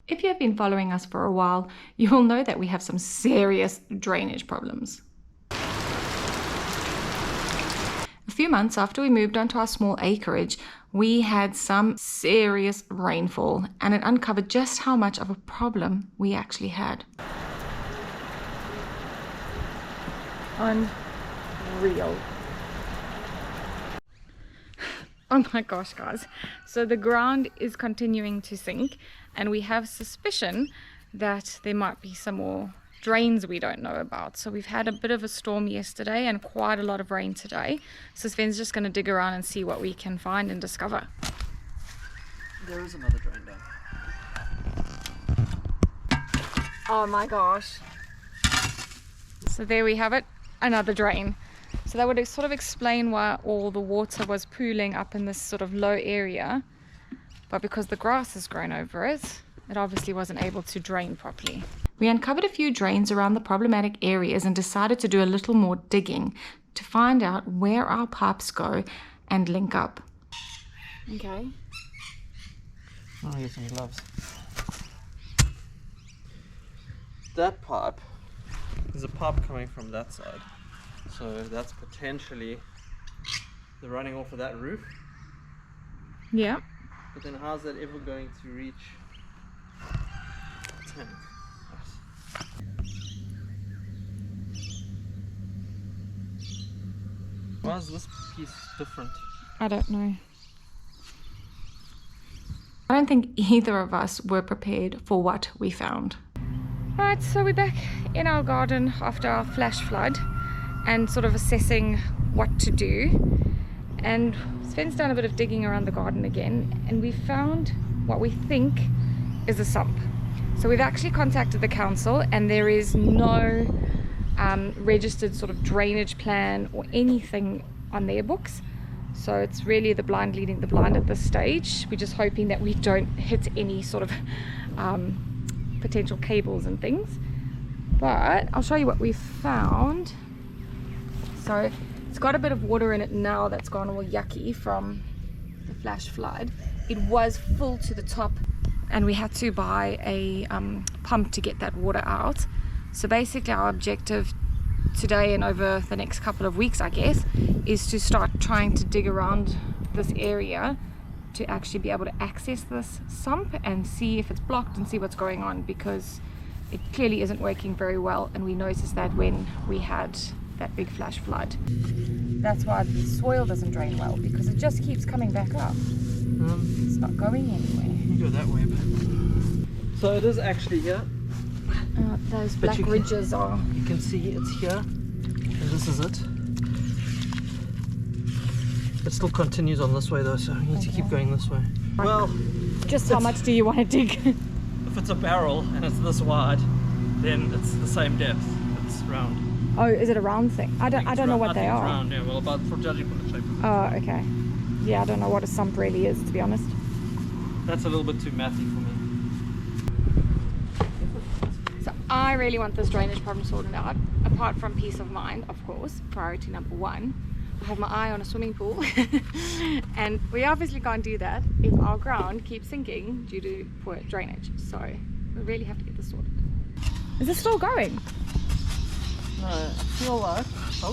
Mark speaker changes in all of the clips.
Speaker 1: If you have been following us for a while, you will know that we have some serious drainage problems. A few months after we moved onto our small acreage, we had some serious rainfall, and it uncovered just how much of a problem we actually had. Unreal. Oh my gosh, guys. So the ground is continuing to sink, and we have suspicion that there might be some more drains we don't know about. So we've had a bit of a storm yesterday and quite a lot of rain today. So Sven's just going to dig around and see what we can find and discover.
Speaker 2: There is another drain down.
Speaker 1: Oh my gosh. So there we have it, another drain. So that would sort of explain why all the water was pooling up in this sort of low area. But because the grass has grown over it, it obviously wasn't able to drain properly. We uncovered a few drains around the problematic areas and decided to do a little more digging to find out where our pipes go and link up. Okay.
Speaker 2: Oh, I get some gloves. That pipe is a pipe coming from that side. So that's potentially the running off of that roof.
Speaker 1: Yeah.
Speaker 2: But then how's that ever going to reach the tank? Why is this piece different?
Speaker 1: I don't know. I don't think either of us were prepared for what we found. Right, so we're back in our garden after our flash flood and sort of assessing what to do. And Sven's done a bit of digging around the garden again, and we found what we think is a sump. So we've actually contacted the council, and there is no registered sort of drainage plan or anything on their books. So it's really the blind leading the blind at this stage. We're just hoping that we don't hit any sort of potential cables and things. But I'll show you what we found. So it's got a bit of water in it now that's gone all yucky from the flash flood. It was full to the top, and we had to buy a pump to get that water out. So basically our objective today and over the next couple of weeks, I guess, is to start trying to dig around this area to actually be able to access this sump and see if it's blocked and see what's going on, because it clearly isn't working very well, and we noticed that when we had that big flash flood. That's why the soil doesn't drain well, because it just keeps coming back up. It's not going anywhere.
Speaker 2: You go that way, but so it is actually here.
Speaker 1: Those black ridges are...
Speaker 2: You can see it's here, and this is it. It still continues on this way though, so you need to keep going this way. Well,
Speaker 1: just how much do you want to dig?
Speaker 2: If it's a barrel and it's this wide, then it's the same depth. It's round.
Speaker 1: Oh, is it a round thing? I don't know what they are.
Speaker 2: Round, yeah. Well, about for judging from the shape.
Speaker 1: Oh, okay. Yeah, I don't know what a sump really is, to be honest.
Speaker 2: That's a little bit too mathy for me.
Speaker 1: So I really want this drainage problem sorted out, apart from peace of mind, of course, priority number one. I have my eye on a swimming pool, and we obviously can't do that if our ground keeps sinking due to poor drainage. So we really have to get this sorted. Is this still going?
Speaker 2: No, I feel like... Oh,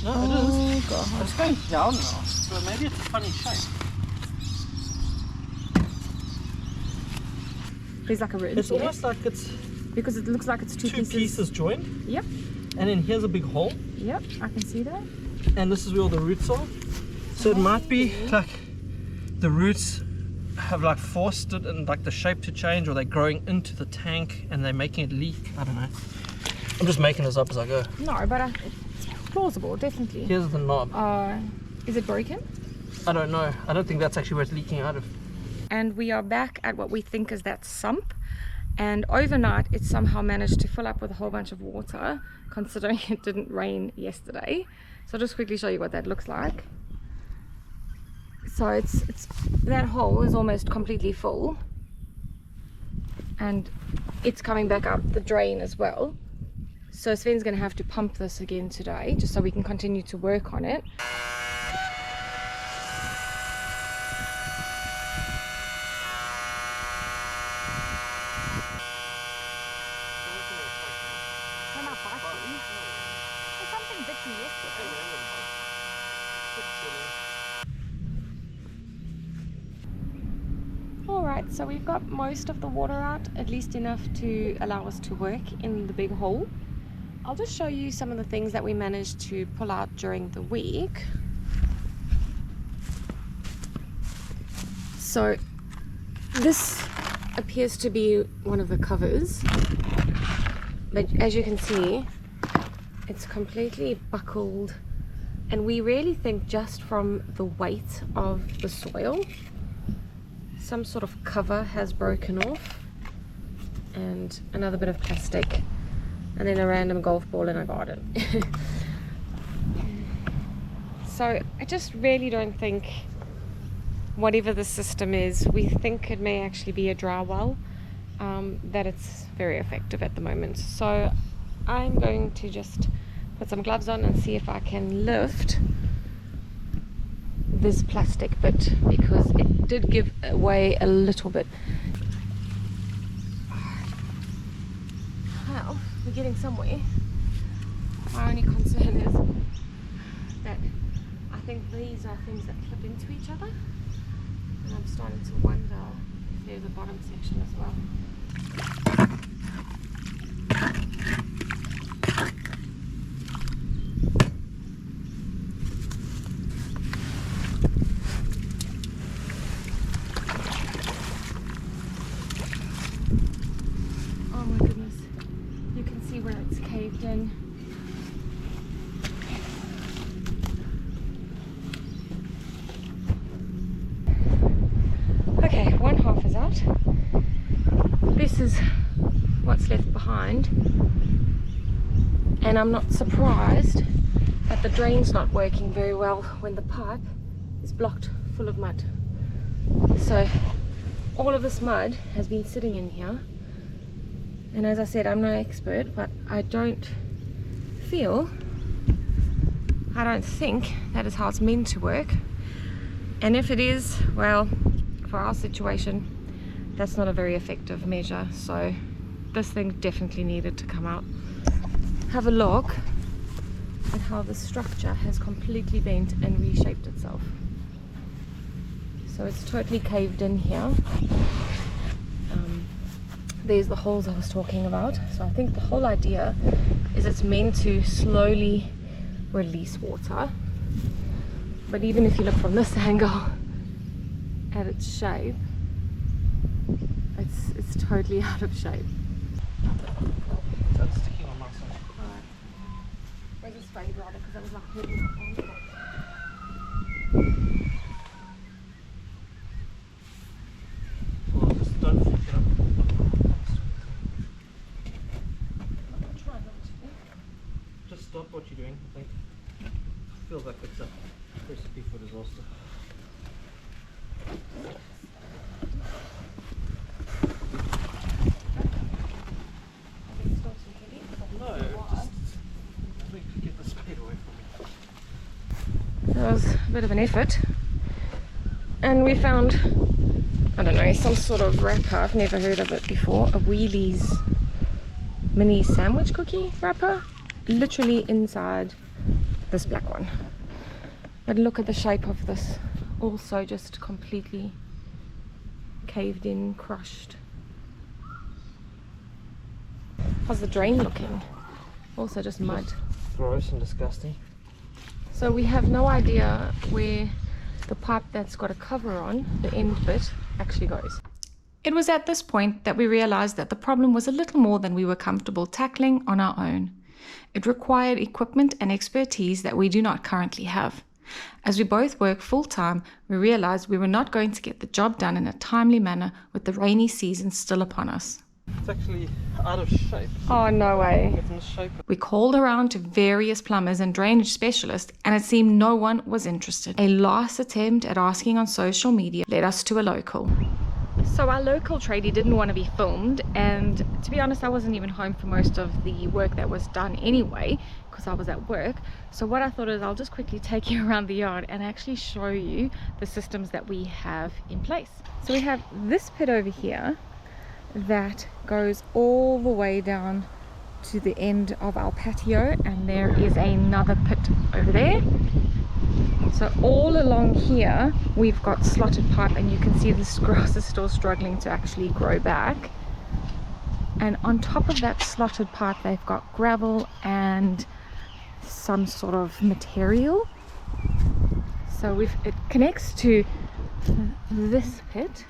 Speaker 2: no, it is. God. It's going down now, so maybe it's a funny shape.
Speaker 1: There's like a ridge.
Speaker 2: It's almost like it's...
Speaker 1: Because it looks like it's two
Speaker 2: pieces joined.
Speaker 1: Yep.
Speaker 2: And then here's a big hole.
Speaker 1: Yep, I can see that.
Speaker 2: And this is where all the roots are. So it might be like the roots have like forced it and like the shape to change, or they're growing into the tank and they're making it leak. I don't know. I'm just making this up as I go.
Speaker 1: No, but it's plausible, definitely.
Speaker 2: Here's the knob.
Speaker 1: Is it broken?
Speaker 2: I don't know. I don't think that's actually where it's leaking out of.
Speaker 1: And we are back at what we think is that sump. And overnight it somehow managed to fill up with a whole bunch of water, considering it didn't rain yesterday. So I'll just quickly show you what that looks like. So it's that hole is almost completely full, and it's coming back up the drain as well. So Sven's going to have to pump this again today, just so we can continue to work on it. So we've got most of the water out, at least enough to allow us to work in the big hole. I'll just show you some of the things that we managed to pull out during the week. So this appears to be one of the covers, but as you can see, it's completely buckled, and we really think just from the weight of the soil, some sort of cover has broken off, and another bit of plastic, and then a random golf ball in our garden. So I just really don't think, whatever the system is, we think it may actually be a dry well, that it's very effective at the moment. So I'm going to just put some gloves on and see if I can lift this plastic bit, because it did give away a little bit. Well, we're getting somewhere. My only concern is that I think these are things that clip into each other, and I'm starting to wonder if there's a bottom section as well. Oh my goodness, you can see where it's caved in. Okay, one half is out. This is what's left behind, and I'm not surprised that the drain's not working very well when the pipe is blocked full of mud. So all of this mud has been sitting in here, and as I said, I'm no expert, but I don't think that is how it's meant to work. And if it is, well, for our situation, that's not a very effective measure. So this thing definitely needed to come out. Have a look at how the structure has completely bent and reshaped itself. So it's totally caved in here. There's the holes I was talking about. So I think the whole idea is it's meant to slowly release water. But even if you look from this angle at its shape, it's totally out of shape.
Speaker 2: That's sticking on my side.
Speaker 1: Alright. Where's the spade rather, because that was like hurting my arm.
Speaker 2: Well, just don't fuck it up.
Speaker 1: Try not to.
Speaker 2: Just stop what you're doing, I think. It feels like it's a recipe for disaster. No, just get the spade away from me.
Speaker 1: That was a bit of an effort, and we found, I don't know, some sort of wrapper. I've never heard of it before. A Wheelie's mini sandwich cookie wrapper, literally inside this black one. But look at the shape of this, also just completely caved in, crushed. How's the drain looking? Also just mud.
Speaker 2: Gross and disgusting.
Speaker 1: So we have no idea where the pipe that's got a cover on, the end bit, actually goes. It was at this point that we realized that the problem was a little more than we were comfortable tackling on our own. It required equipment and expertise that we do not currently have. As we both work full-time, we realized we were not going to get the job done in a timely manner with the rainy season still upon us.
Speaker 2: It's actually out of shape.
Speaker 1: Oh, no way.
Speaker 2: It's in shape.
Speaker 1: We called around to various plumbers and drainage specialists, and it seemed no one was interested. A last attempt at asking on social media led us to a local. So our local tradie didn't want to be filmed, and to be honest, I wasn't even home for most of the work that was done anyway, because I was at work. So what I thought is I'll just quickly take you around the yard and actually show you the systems that we have in place. So we have this pit over here that goes all the way down to the end of our patio, and there is another pit over there, So all along here we've got slotted pipe, and you can see this grass is still struggling to actually grow back. And on top of that slotted pipe they've got gravel and some sort of material. So it connects to this pit,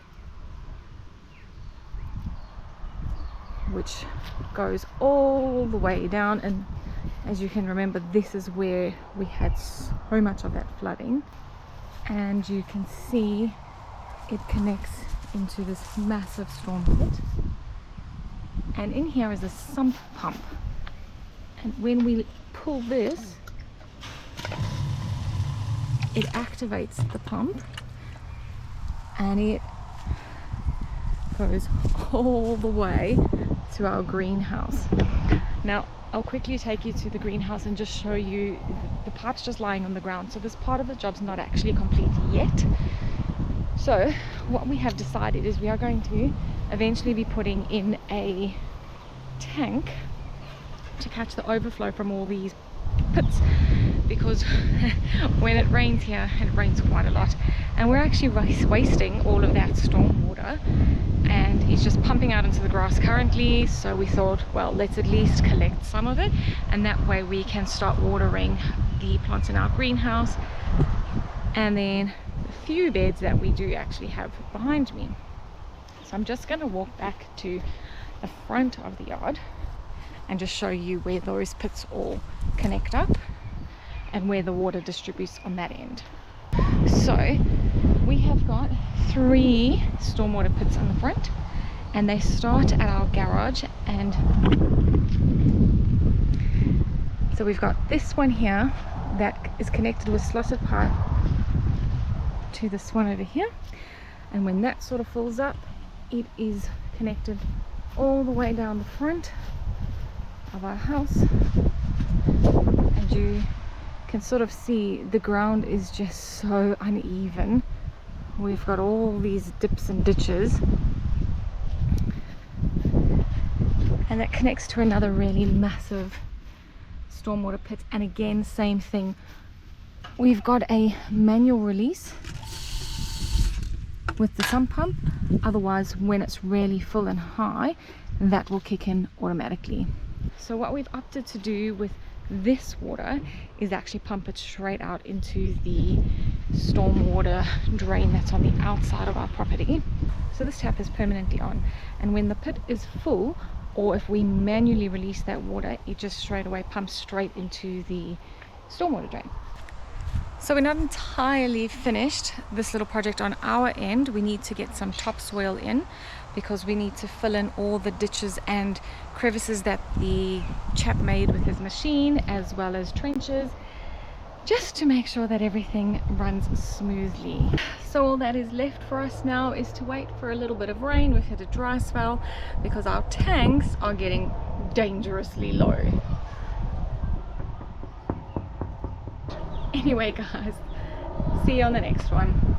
Speaker 1: which goes all the way down, and as you can remember, this is where we had so much of that flooding. And you can see it connects into this massive storm pit, and in here is a sump pump, and when we pull this, it activates the pump and it goes all the way to our greenhouse. Now I'll quickly take you to the greenhouse and just show you the pipe's just lying on the ground, so this part of the job's not actually complete yet. So what we have decided is we are going to eventually be putting in a tank to catch the overflow from all these pits, because when it rains here, it rains quite a lot, and we're actually wasting all of that storm water, and it's just pumping out into the grass currently. So we thought, well, let's at least collect some of it, and that way we can start watering the plants in our greenhouse and then the few beds that we do actually have behind me. So I'm just going to walk back to the front of the yard and just show you where those pits all connect up and where the water distributes on that end. So we have got 3 stormwater pits on the front, and they start at our garage. And so we've got this one here that is connected with slotted pipe to this one over here, and when that sort of fills up, it is connected all the way down the front of our house, and you can sort of see the ground is just so uneven. We've got all these dips and ditches, and that connects to another really massive stormwater pit. And again, same thing, we've got a manual release with the sump pump, otherwise when it's really full and high, that will kick in automatically. So what we've opted to do with this water is actually pump it straight out into the stormwater drain that's on the outside of our property. So this tap is permanently on, and when the pit is full, or if we manually release that water, it just straight away pumps straight into the stormwater drain. So we're not entirely finished this little project on our end. We need to get some topsoil in, because we need to fill in all the ditches and crevices that the chap made with his machine, as well as trenches, just to make sure that everything runs smoothly. So all that is left for us now is to wait for a little bit of rain. We've hit a dry spell because our tanks are getting dangerously low. Anyway guys, see you on the next one.